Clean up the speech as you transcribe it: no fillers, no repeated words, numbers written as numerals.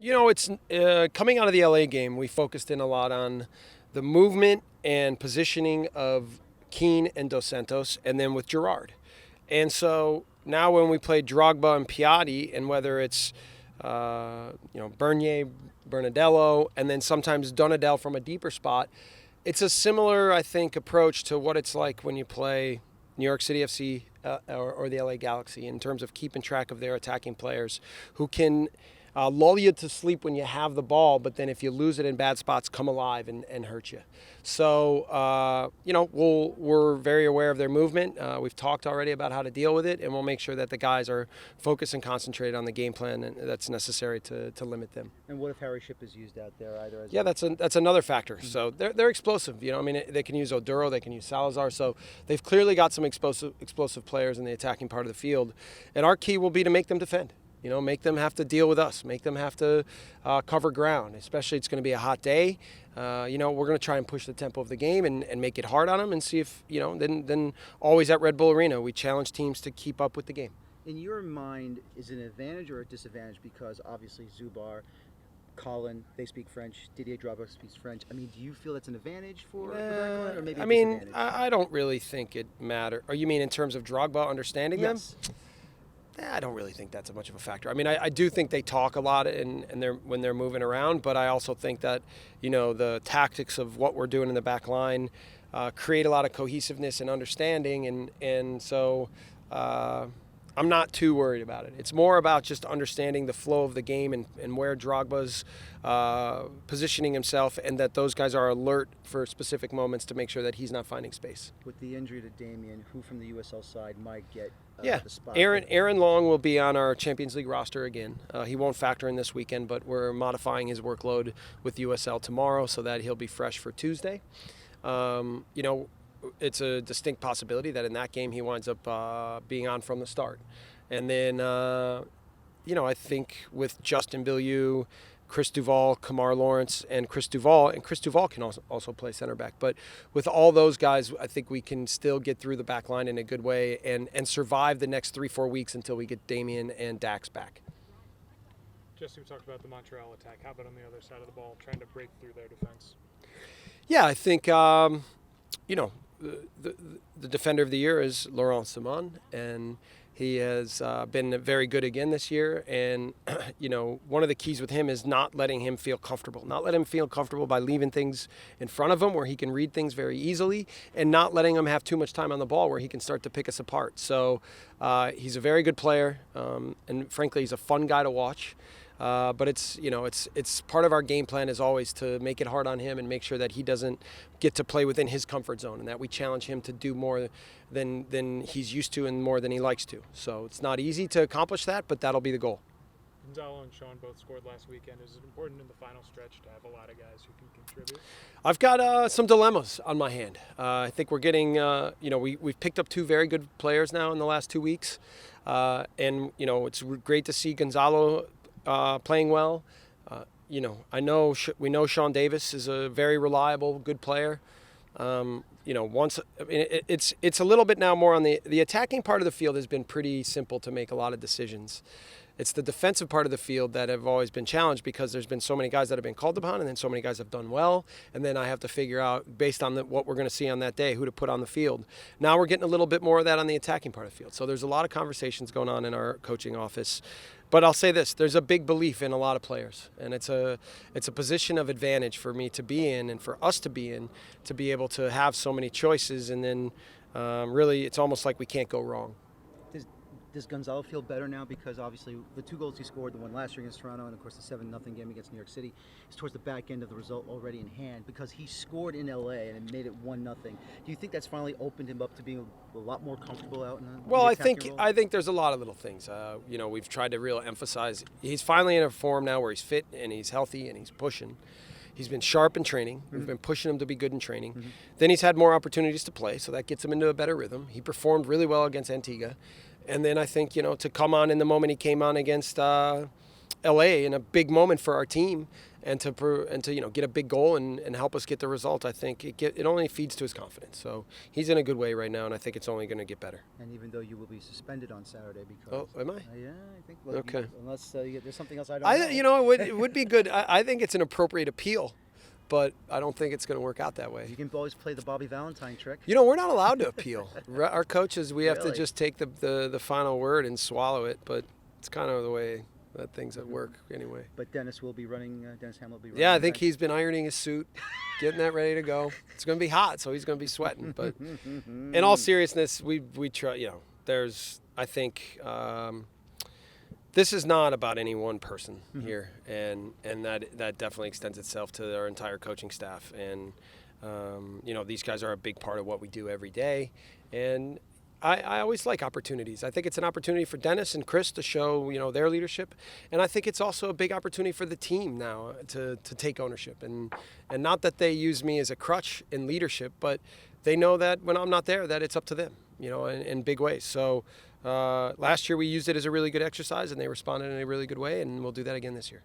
It's coming out of the LA game, we focused in a lot on the movement and positioning of Keane and Dos Santos, and then with Gerrard. And so now when we play Drogba and Piatti, and whether it's Bernier, Bernadello, and then sometimes Donadell from a deeper spot, it's a similar, I think, approach to what it's like when you play New York City FC or the LA Galaxy in terms of keeping track of their attacking players who can lull you to sleep when you have the ball, but then if you lose it in bad spots, come alive and hurt you. So, we're very aware of their movement. We've talked already about how to deal with it, and we'll make sure that the guys are focused and concentrated on the game plan that's necessary to limit them. And what if Harry Ship is used out there either as Yeah, that's another factor. Mm-hmm. So they're explosive. They can use Oduro, they can use Salazar. So they've clearly got some explosive players in the attacking part of the field, and our key will be to make them defend. Make them have to deal with us. Make them have to cover ground. Especially, it's going to be a hot day. We're going to try and push the tempo of the game and make it hard on them and see if, then always at Red Bull Arena, we challenge teams to keep up with the game. In your mind, is it an advantage or a disadvantage? Because obviously Zubar, Colin, they speak French. Didier Drogba speaks French. I mean, do you feel that's an advantage for the backline or maybe a disadvantage? I don't really think it matters. Or you mean in terms of Drogba understanding them? I don't really think that's much of a factor. I do think they talk a lot when they're moving around, but I also think that, the tactics of what we're doing in the back line create a lot of cohesiveness and understanding, and so I'm not too worried about it. It's more about just understanding the flow of the game and where Drogba's positioning himself, and that those guys are alert for specific moments to make sure that he's not finding space. With the injury to Damien, who from the USL side might get the spot? Aaron Long will be on our Champions League roster again. He won't factor in this weekend, but we're modifying his workload with USL tomorrow so that he'll be fresh for Tuesday. It's a distinct possibility that in that game he winds up being on from the start. And then, I think with Justin Billiou, Chris Duval, Kamar Lawrence, and Chris Duval can also play center back. But with all those guys, I think we can still get through the back line in a good way and survive the next 3-4 weeks until we get Damien and Dax back. Jesse, we talked about the Montreal attack. How about on the other side of the ball, trying to break through their defense? Yeah, I think, the defender of the year is Laurent Simon, and he has been very good again this year. And, one of the keys with him is not letting him feel comfortable. Not letting him feel comfortable by leaving things in front of him where he can read things very easily, and not letting him have too much time on the ball where he can start to pick us apart. So he's a very good player, and frankly, he's a fun guy to watch. But it's part of our game plan is always to make it hard on him and make sure that he doesn't get to play within his comfort zone, and that we challenge him to do more than he's used to and more than he likes to. So it's not easy to accomplish that, but that'll be the goal. Gonzalo and Sean both scored last weekend. Is it important in the final stretch to have a lot of guys who can contribute? I've got some dilemmas on my hand. I think we're getting, we've picked up 2 very good players now in the last 2 weeks. And it's great to see Gonzalo playing well. We know Sean Davis is a very reliable, good player. It's a little bit now more on the attacking part of the field has been pretty simple to make a lot of decisions. It's the defensive part of the field that have always been challenged because there's been so many guys that have been called upon, and then so many guys have done well, and then I have to figure out, based on what we're going to see on that day, who to put on the field. Now we're getting a little bit more of that on the attacking part of the field. So there's a lot of conversations going on in our coaching office. But I'll say this, there's a big belief in a lot of players, and it's a position of advantage for me to be in and for us to be in, to be able to have so many choices, and then really it's almost like we can't go wrong. Does Gonzalo feel better now? Because obviously the 2 goals he scored, the one last year against Toronto and of course the 7-0 game against New York City, is towards the back end of the result already in hand because he scored in LA and it made it 1-0. Do you think that's finally opened him up to being a lot more comfortable out in the Well, I think there's a lot of little things. We've tried to really emphasize he's finally in a form now where he's fit and he's healthy and he's pushing. He's been sharp in training. We've been pushing him to be good in training. Then he's had more opportunities to play, so that gets him into a better rhythm. He performed really well against Antigua. And then I think, to come on in the moment he came on against LA in a big moment for our team, and to get a big goal and help us get the result. I think it only feeds to his confidence. So he's in a good way right now, and I think it's only going to get better. And even though you will be suspended on Saturday because. Oh, am I? Yeah, I think. Well, Okay. Unless there's something else I don't know. It would be good. I think it's an appropriate appeal, but I don't think it's going to work out that way. You can always play the Bobby Valentine trick. We're not allowed to appeal. Our coaches, we have to Really? just take the final word and swallow it. But it's kind of the way that things at work anyway. But Dennis will be running. Dennis Hamlin will be running. Yeah, I think back. he's been ironing his suit, getting that ready to go. It's going to be hot, so he's going to be sweating. But in all seriousness, we try. There's, I think, this is not about any one person here, and that definitely extends itself to our entire coaching staff. And these guys are a big part of what we do every day, and I always like opportunities. I think it's an opportunity for Dennis and Chris to show, their leadership. And I think it's also a big opportunity for the team now to take ownership. And not that they use me as a crutch in leadership, but they know that when I'm not there, that it's up to them, in big ways. So last year we used it as a really good exercise, and they responded in a really good way, and we'll do that again this year.